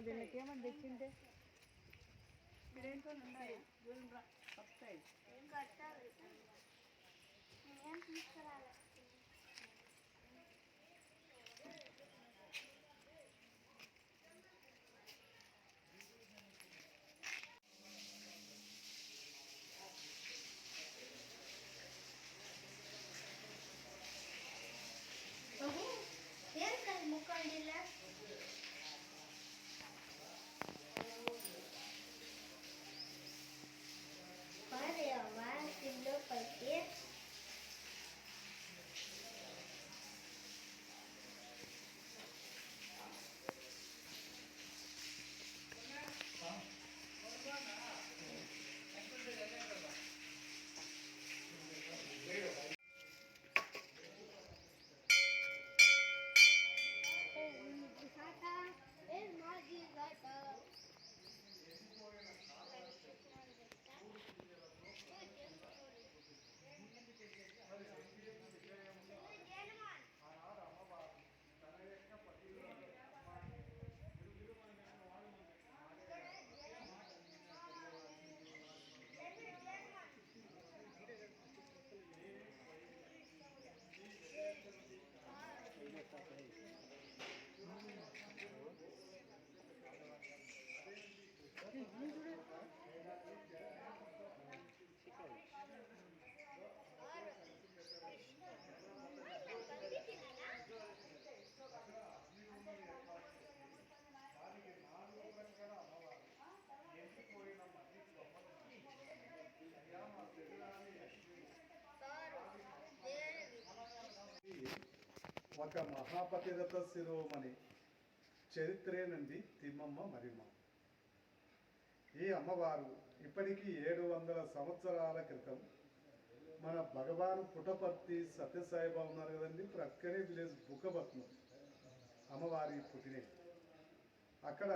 దీనికి ఏమని తెచ్చింటే ముక్కండిలా వాటిల్లో పట్టి ఒక మహాపతిరథ శిరోమణి చరిత్రేనండి తిమ్మమ్మ మరిమ. ఈ అమ్మవారు ఇప్పటికీ 700 సంవత్సరాల క్రితం మన భగవాన్ పుటపర్తి సత్యసాయిబాబు ఉన్నారు కదండి, ప్రక్కనే విలేజ్ బుక్కపట్నం అమ్మవారి పుట్టినే. అక్కడ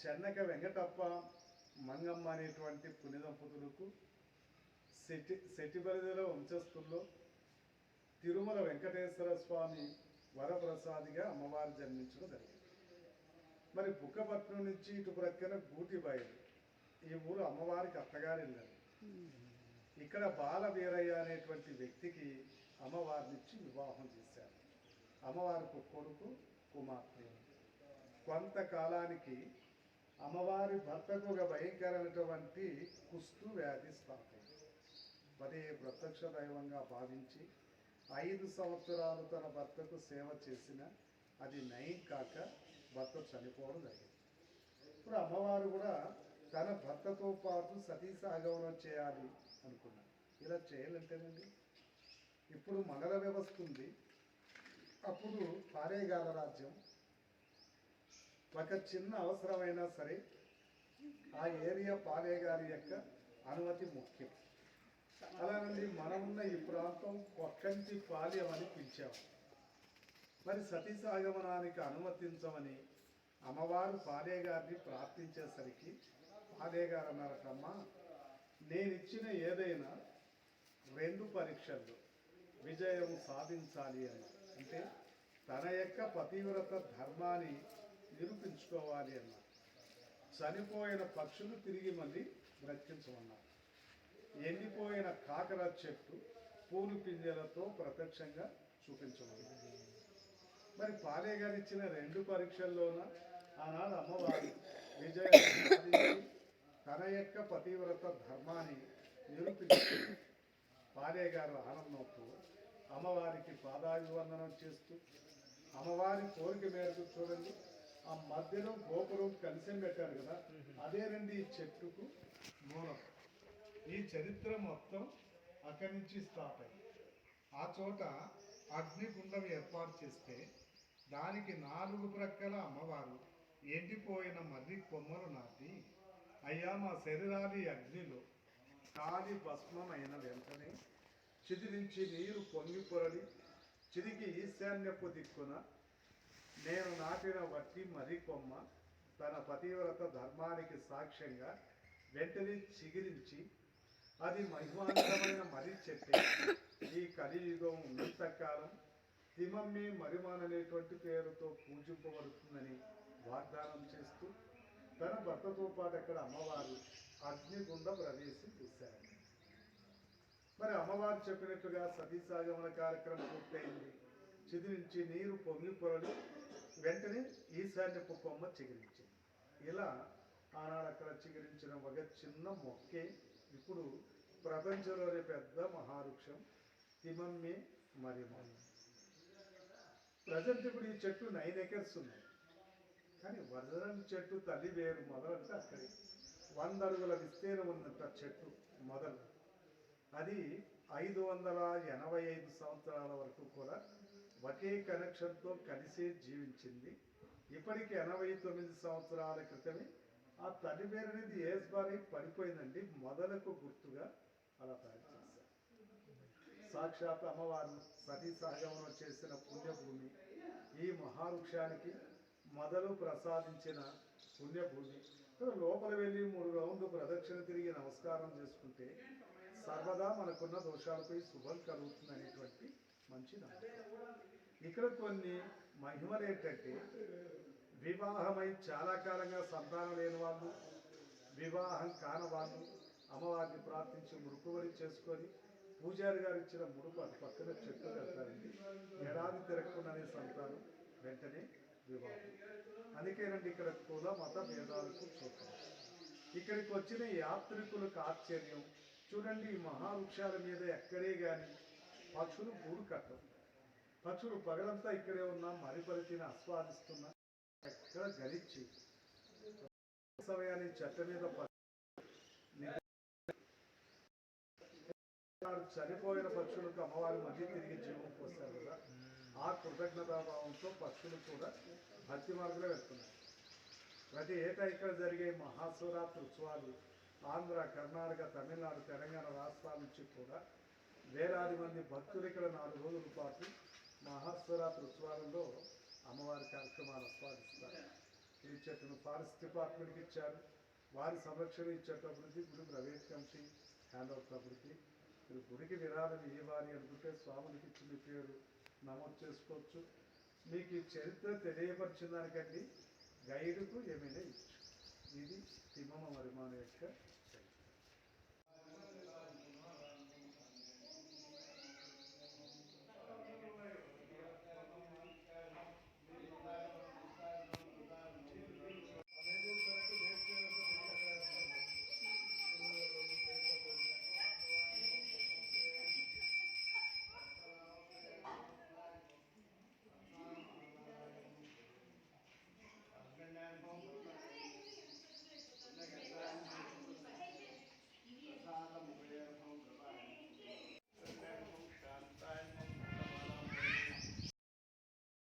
చెన్నక వెంకటప్ప మంగమ్మ అనేటువంటి పుణ్య దంపతులకు సెట్టిబరిదిలో వంశస్థుల్లో తిరుమల వెంకటేశ్వర స్వామి వరప్రసాదిగా అమ్మవారు జన్మించడం జరిగింది. మరి బుక్కపట్నం నుంచి ఇటు ప్రక్కన గూటిబాయి, ఈ ఊరు అమ్మవారికి అత్తగారి ఇల్లు. ఇక్కడ బాల వీరయ్య అనేటువంటి వ్యక్తికి అమ్మవారినిచ్చి వివాహం చేశారు. అమ్మవారికి కొడుకు కుమార్తె. కొంతకాలానికి అమ్మవారి భర్తకు ఒక భయంకరమైనటువంటి కుష్టు వ్యాధి స్టార్ట్ అయింది. మరి ప్రత్యక్ష దైవంగా భావించి 5 సంవత్సరాలు తన భర్తకు సేవ చేసిన అది నయం కాక భర్త చనిపోవడం జరిగింది. ఇప్పుడు అమ్మవారు కూడా తన భర్తతో పాటు సతీ సహగమనం చేయాలి అనుకున్నారు. ఇలా చేయాలంటేనండి ఇప్పుడు మండల వ్యవస్థ ఉంది. అప్పుడు పారేగాల రాజ్యం. ఒక చిన్న అవసరమైనా సరే ఆ ఏరియా పాలేగారి యొక్క అనుమతి ముఖ్యం. అలానండి మనమున్న ఈ ప్రాంతం ఒక్కంటి పాలెం అని పిలిచాము. మరి సతీ సాగమనానికి అనుమతించమని అమ్మవారు పాలేగారిని ప్రార్థించేసరికి పాలేగారు అన్నారటమ్మా, నేనిచ్చిన ఏదైనా 2 పరీక్షల్లో విజయం సాధించాలి అని, అంటే తన యొక్క పతివ్రత ధర్మాన్ని నిరూపించుకోవాలి అన్నారు. చనిపోయిన పక్షులు తిరిగి మళ్ళీ బ్రతికించమన్నారు. ఎండిపోయిన కాకర చెట్టు పూలు పింజలతో ప్రత్యక్షంగా చూపించమన్నారు. మరి పాలే గారు ఇచ్చిన 2 పరీక్షల్లోన ఆనాడు అమ్మవారు విజయం సాధించి తన యొక్క పతివ్రత ధర్మాన్ని నిరూపించారు. పాలే గారు ఆనందంతో అమ్మవారికి పాదాభివందనం చేస్తూ అమ్మవారి కోరిక మేరకు చూడండి ఆ మధ్యలో గోపురం కలిసి పెట్టారు కదా, అదేనండి ఈ చెట్టుకు మూలం. ఈ చరిత్ర మొత్తం అక్కడి నుంచి స్టార్ట్ అయింది. ఆ చోట అగ్నిగుండం ఏర్పాటు చేస్తే దానికి 4 ప్రక్కల అమ్మవారు ఎండిపోయిన మర్రి కొమ్మలు నాటి, అయ్యా మా శరీరాన్ని అగ్నిలో కాలి భస్మమైన వెంటనే చిదిరించి నీరు పొంగి పొరడి చిరికి ఈశాన్యపు దిక్కున నేను నాటిన వట్టి మర్రి కొమ్మ తన పతివ్రత ధర్మానికి సాక్ష్యంగా వెంటనే చిగిరించి అది మహిమాంతమైన మర్రి చెట్టే ఈ కలియుగం ఉన్నంతకాలం తిమ్మమ్మే మరిమాన్ అనేటువంటి పేరుతో పూజింపబడుతుందని వాగ్దానం చేస్తూ తన భర్తతో పాటు అక్కడ అమ్మవారు అగ్నిగుండ ప్రవేశం చేశారు. మరి అమ్మవారు చెప్పినట్లుగా సతీసాగమన కార్యక్రమం పూర్తయింది. చిది నుంచి నీరు పొంగి పొరలు వెంటనే ఈశాన్యపు కొమ్మ చిగురించింది. ఇలా ఆనాడు అక్కడ చిగురించిన ఒక చిన్న మొక్కే ఇప్పుడు ప్రపంచంలోని పెద్ద మహావృక్షం తిమమ్మే మరిమ. ప్రజెంట్ ఇప్పుడు ఈ చెట్టు 9 acres ఉన్నాయి. కానీ వరదరం చెట్టు తల్లి వేరు మొదలంటే అక్కడే 100 అడుగుల విస్తీర్ణం ఉన్నంత చెట్టు మొదలు. అది 585 సంవత్సరాల వరకు కూడా ఒకే కనెక్షన్తో కలిసే జీవించింది. ఇప్పటికి 89 సంవత్సరాల క్రితమే ఆ తల్లి పేరు అనేది ఏస్బారి పడిపోయిందండి. మొదలకు గుర్తుగా అలా తయారు చేశారు. సాక్షాత్ అమ్మవారు సతీ సహగమనం చేసిన పుణ్యభూమి ఈ మహావృక్షానికి మొదలు ప్రసాదించిన పుణ్యభూమి. లోపల వెళ్ళి 3 రౌండ్లు ప్రదక్షిణ తిరిగి నమస్కారం చేసుకుంటే సర్వదా మనకున్న దోషాలపై శుభం కలుగుతుంది అనేటువంటి మంచి నమ్మకం. ఇక్కడ కొన్ని మహిమలు ఏంటంటే, వివాహమై చాలా కాలంగా సంతానం లేని వాళ్ళు, వివాహం కాని వాళ్ళు అమ్మవారిని ప్రార్థించి ముడుపుబడి చేసుకొని పూజారి గారు ఇచ్చిన ముడుపు అటు పక్కన చెట్టు కడతారండి. ఏడాది తిరగకుండానే సంతానం, వెంటనే వివాహం. అందుకేనండి ఇక్కడ కుల మత భేదాలకు చూస్తాం. ఇక్కడికి వచ్చిన యాత్రికులకు ఆశ్చర్యం. చూడండి, ఈ మహావృక్షాల మీద ఎక్కడే కానీ పక్షులు గూడు కట్టవు. పక్షులు పగలంతా ఇక్కడే ఉన్నా మరిపరిచిని ఆస్వాదిస్తున్నా ఎక్కడ గలిచి సమయాన్ని చెట్ల మీద చనిపోయిన పక్షులకు అమ్మవారి మధ్య తిరిగి జీవం పోస్తారు కదా, ఆ కృతజ్ఞతాభావంతో పక్షులు కూడా భక్తి మార్గంలో వెళ్తున్నారు. ప్రతి ఏటా ఇక్కడ జరిగే మహాశివరాత్రి ఉత్సవాలు ఆంధ్ర, కర్ణాటక, తమిళనాడు, తెలంగాణ రాష్ట్రాల నుంచి కూడా వేలాది మంది భక్తులు ఇక్కడ 4 రోజుల పాటు మహాశివరాత్రి ఉత్సవాలలో అమ్మవారి కార్యక్రమాలు ఆస్వాదిస్తారు. ఈ చెట్టును ఫారెస్ట్ డిపార్ట్మెంట్కి ఇచ్చారు. వారి సంరక్షణ ఈ చెట్టు అభివృద్ధి గుడి ప్రైవేట్ కమిటీ హ్యాండ్ అవుట్ అభివృద్ధి. మీరు గుడికి విరాళం ఇవ్వాలి అనుకుంటే స్వామునికి ఇచ్చిన పేరు నమోదు చేసుకోవచ్చు. మీకు ఈ చరిత్ర తెలియపరిచిన దానికండి గైడుకు ఏమైనా ఇచ్చు. ఇది తిమ్మమ్మ మరిమాన యొక్క